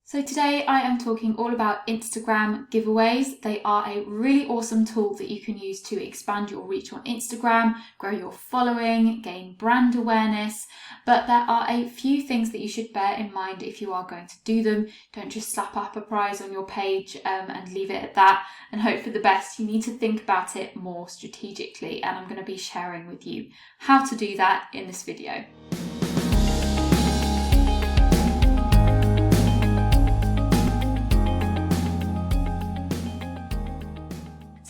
So today I am talking all about Instagram giveaways. They are a really awesome tool that you can use to expand your reach on Instagram, grow your following, gain brand awareness. But there are a few things that you should bear in mind if you are going to do them. Don't just slap up a prize on your page and leave it at that and hope for the best. You need to think about it more strategically, and I'm going to be sharing with you how to do that in this video.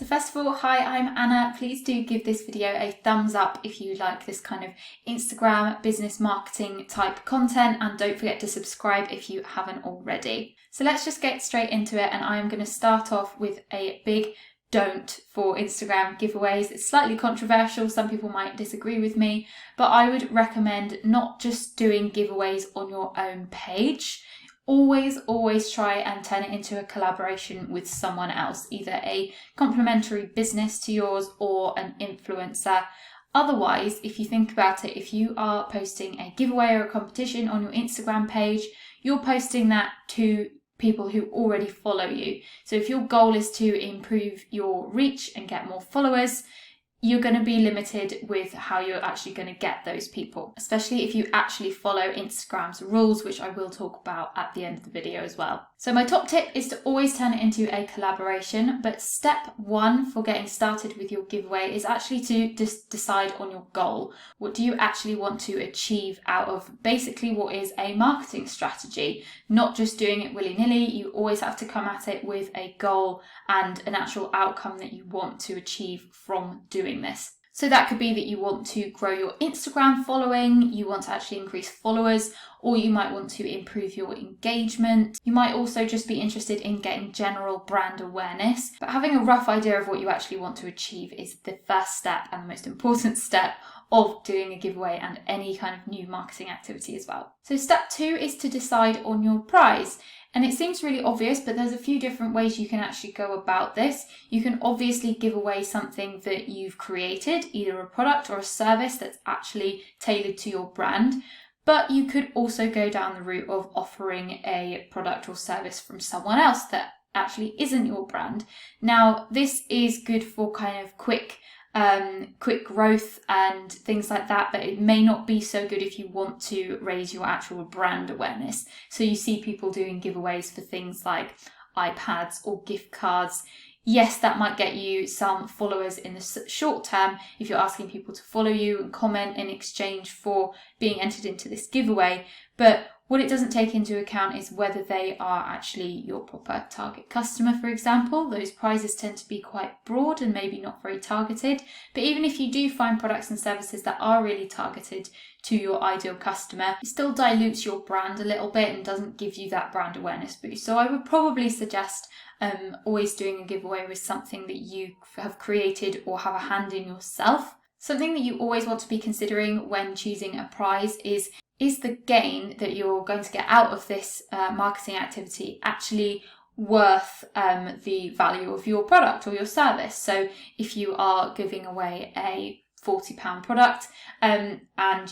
First of all, hi, I'm Anna. Please do give this video a thumbs up if you like this kind of Instagram business marketing type content, and don't forget to subscribe if you haven't already. So let's just get straight into it, and I am going to start off with a big don't for Instagram giveaways. It's slightly controversial, some people might disagree with me, but I would recommend not just doing giveaways on your own page. Always try and turn it into a collaboration with someone else, either a complementary business to yours or an influencer. Otherwise, if you think about it, if you are posting a giveaway or a competition on your Instagram page, you're posting that to people who already follow you. So if your goal is to improve your reach and get more followers, you're going to be limited with how you're actually going to get those people, especially if you actually follow Instagram's rules, which I will talk about at the end of the video as well. So my top tip is to always turn it into a collaboration, but step one for getting started with your giveaway is actually to just decide on your goal. What do you actually want to achieve out of basically what is a marketing strategy? Not just doing it willy-nilly. You always have to come at it with a goal and an actual outcome that you want to achieve from doing this. So that could be that you want to grow your Instagram following, you want to actually increase followers, or you might want to improve your engagement. You might also just be interested in getting general brand awareness, but having a rough idea of what you actually want to achieve is the first step and the most important step of doing a giveaway and any kind of new marketing activity as well. So step two is to decide on your prize. And it seems really obvious, but there's a few different ways you can actually go about this. You can obviously give away something that you've created, either a product or a service that's actually tailored to your brand. But you could also go down the route of offering a product or service from someone else that actually isn't your brand. Now, this is good for kind of quick growth and things like that, but it may not be so good if you want to raise your actual brand awareness. So you see people doing giveaways for things like iPads or gift cards. Yes, that might get you some followers in the short term if you're asking people to follow you and comment in exchange for being entered into this giveaway, but what it doesn't take into account is whether they are actually your proper target customer, for example. Those prizes tend to be quite broad and maybe not very targeted. But even if you do find products and services that are really targeted to your ideal customer, it still dilutes your brand a little bit and doesn't give you that brand awareness boost. So I would probably suggest always doing a giveaway with something that you have created or have a hand in yourself. Something that you always want to be considering when choosing a prize is the gain that you're going to get out of this marketing activity actually worth the value of your product or your service? So if you are giving away a £40 product and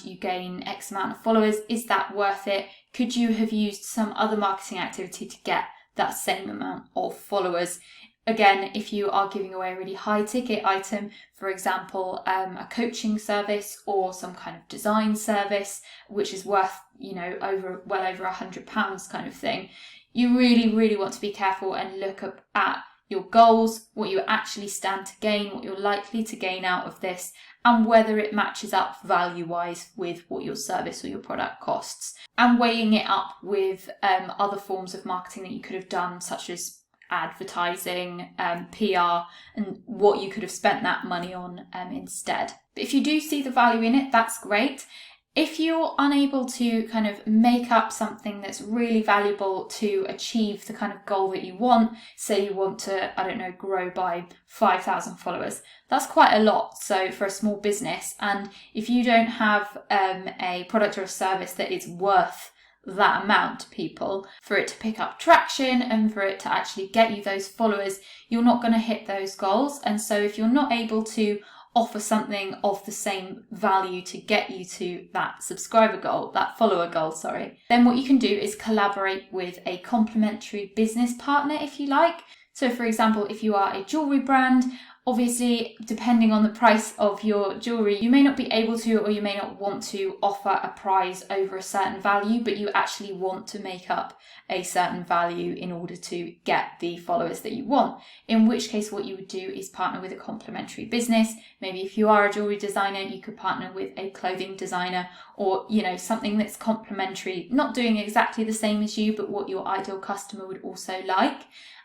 you gain X amount of followers, is that worth it? Could you have used some other marketing activity to get that same amount of followers? Again, if you are giving away a really high ticket item, for example, a coaching service or some kind of design service, which is worth, well over £100 kind of thing, you really want to be careful and look up at your goals, what you actually stand to gain, what you're likely to gain out of this, and whether it matches up value-wise with what your service or your product costs, and weighing it up with other forms of marketing that you could have done, such as advertising, PR, and what you could have spent that money on instead. But if you do see the value in it, that's great. If you're unable to kind of make up something that's really valuable to achieve the kind of goal that you want, say you want to, grow by 5,000 followers, that's quite a lot. So for a small business, and if you don't have a product or a service that is worth that amount to people, for it to pick up traction and for it to actually get you those followers, you're not going to hit those goals. And so if you're not able to offer something of the same value to get you to that subscriber goal, that follower goal, sorry, then what you can do is collaborate with a complementary business partner if you like. So for example, if you are a jewelry brand, obviously, depending on the price of your jewellery, you may not be able to, or you may not want to offer a prize over a certain value, but you actually want to make up a certain value in order to get the followers that you want. In which case, what you would do is partner with a complementary business. Maybe if you are a jewellery designer, you could partner with a clothing designer, or, something that's complementary, not doing exactly the same as you, but what your ideal customer would also like.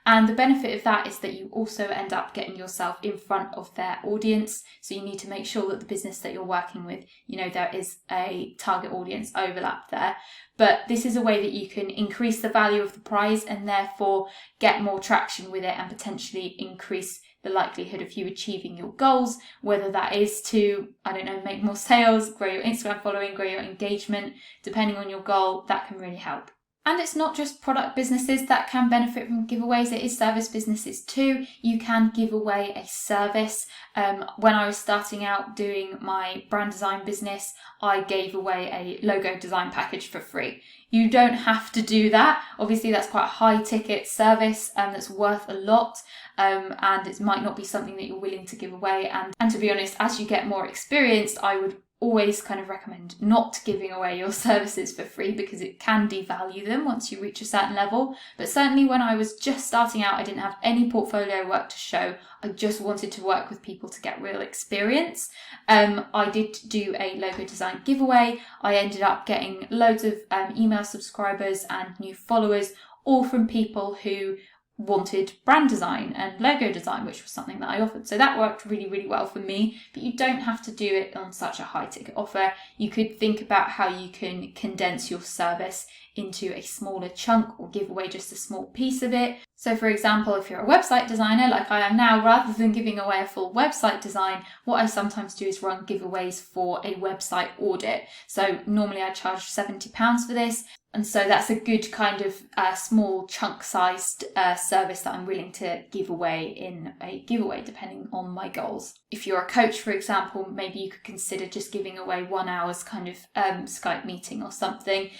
And the benefit of that is that you also end up getting yourself in front of their audience. So you need to make sure that the business that you're working with, there is a target audience overlap there. But this is a way that you can increase the value of the prize and therefore get more traction with it and potentially increase the likelihood of you achieving your goals, whether that is to, make more sales, grow your Instagram following, grow your engagement. Depending on your goal, that can really help. And it's not just product businesses that can benefit from giveaways, it is service businesses too. You can give away a service. When I was starting out doing my brand design business, I gave away a logo design package for free. You don't have to do that. Obviously, that's quite a high ticket service that's worth a lot. And it might not be something that you're willing to give away. And to be honest, as you get more experienced, I would always kind of recommend not giving away your services for free because it can devalue them once you reach a certain level. But certainly when I was just starting out, I didn't have any portfolio work to show. I just wanted to work with people to get real experience. I did do a logo design giveaway. I ended up getting loads of email subscribers and new followers, all from people who wanted brand design and logo design, which was something that I offered. So that worked really, really well for me, but you don't have to do it on such a high ticket offer. You could think about how you can condense your service into a smaller chunk or give away just a small piece of it. So for example, if you're a website designer like I am now, rather than giving away a full website design, what I sometimes do is run giveaways for a website audit. So normally I charge £70 for this. And so that's a good kind of small chunk-sized service that I'm willing to give away in a giveaway, depending on my goals. If you're a coach, for example, maybe you could consider just giving away 1 hour's kind of Skype meeting or something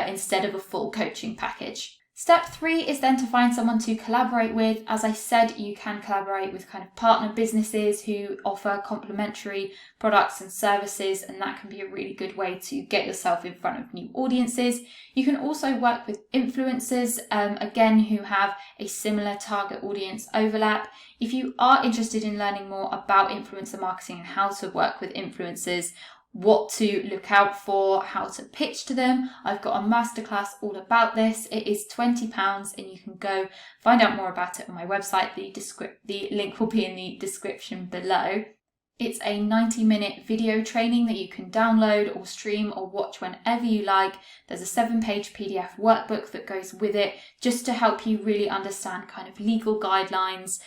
instead of a full coaching package. Step 3 is then to find someone to collaborate with. As I said, you can collaborate with kind of partner businesses who offer complementary products and services, and that can be a really good way to get yourself in front of new audiences. You can also work with influencers, again, who have a similar target audience overlap. If you are interested in learning more about influencer marketing and how to work with influencers, what to look out for, how to pitch to them, I've got a masterclass all about this. It is £20 and you can go find out more about it on my website. The link will be in the description below. It's a 90-minute video training that you can download or stream or watch whenever you like. There's a 7-page PDF workbook that goes with it just to help you really understand kind of legal guidelines,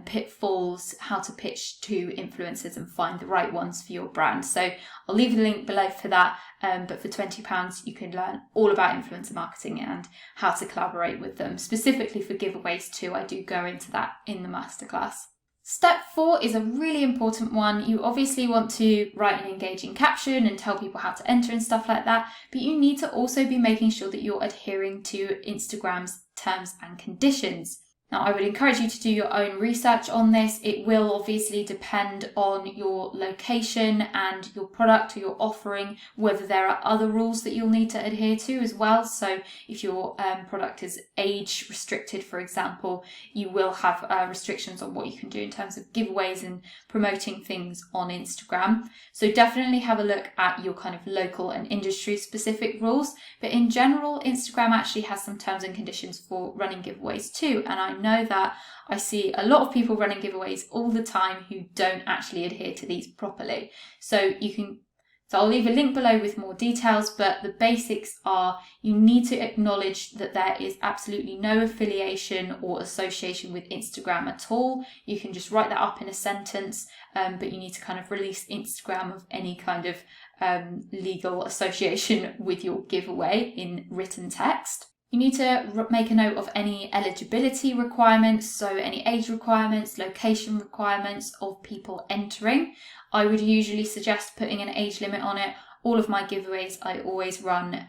pitfalls, how to pitch to influencers and find the right ones for your brand. So I'll leave the link below for that. But for £20, you can learn all about influencer marketing and how to collaborate with them. Specifically for giveaways too, I do go into that in the masterclass. Step 4 is a really important one. You obviously want to write an engaging caption and tell people how to enter and stuff like that, but you need to also be making sure that you're adhering to Instagram's terms and conditions. Now, I would encourage you to do your own research on this. It will obviously depend on your location and your product or your offering, whether there are other rules that you'll need to adhere to as well. So if your product is age restricted, for example, you will have restrictions on what you can do in terms of giveaways and promoting things on Instagram. So definitely have a look at your kind of local and industry specific rules. But in general, Instagram actually has some terms and conditions for running giveaways too. And I know that I see a lot of people running giveaways all the time who don't actually adhere to these properly. So I'll leave a link below with more details, but the basics are you need to acknowledge that there is absolutely no affiliation or association with Instagram at all. You can just write that up in a sentence, but you need to kind of release Instagram of any kind of legal association with your giveaway in written text. You need to make a note of any eligibility requirements, so any age requirements, location requirements of people entering. I would usually suggest putting an age limit on it. All of my giveaways I always run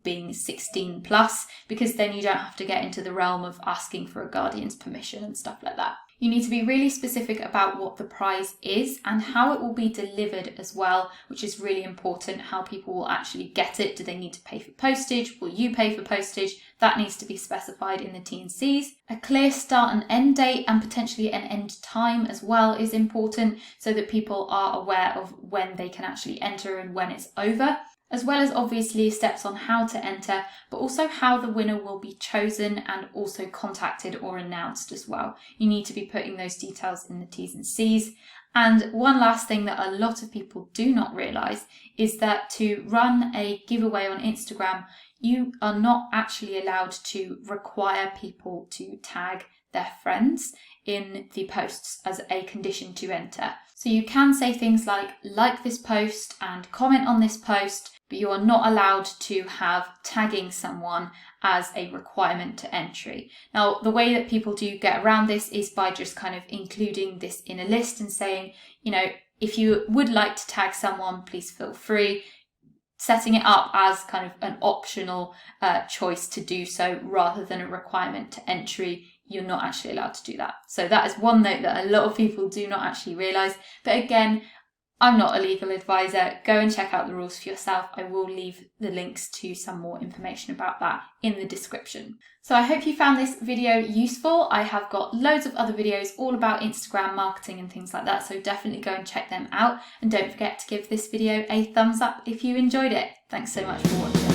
being 16 plus, because then you don't have to get into the realm of asking for a guardian's permission and stuff like that. You need to be really specific about what the prize is and how it will be delivered as well, which is really important, how people will actually get it. Do they need to pay for postage? Will you pay for postage? That needs to be specified in the T&Cs. A clear start and end date and potentially an end time as well is important, so that people are aware of when they can actually enter and when it's over, as well as obviously steps on how to enter, but also how the winner will be chosen and also contacted or announced as well. You need to be putting those details in the T's and C's. And one last thing that a lot of people do not realise is that to run a giveaway on Instagram, you are not actually allowed to require people to tag their friends in the posts as a condition to enter. So you can say things like this post and comment on this post, but you are not allowed to have tagging someone as a requirement to entry. Now, the way that people do get around this is by just kind of including this in a list and saying, you know, if you would like to tag someone, please feel free. Setting it up as kind of an optional choice to do so rather than a requirement to entry. You're not actually allowed to do that. So that is one note that a lot of people do not actually realise. But again, I'm not a legal advisor. Go and check out the rules for yourself. I will leave the links to some more information about that in the description. So I hope you found this video useful. I have got loads of other videos all about Instagram marketing and things like that, so definitely go and check them out. And don't forget to give this video a thumbs up if you enjoyed it. Thanks so much for watching.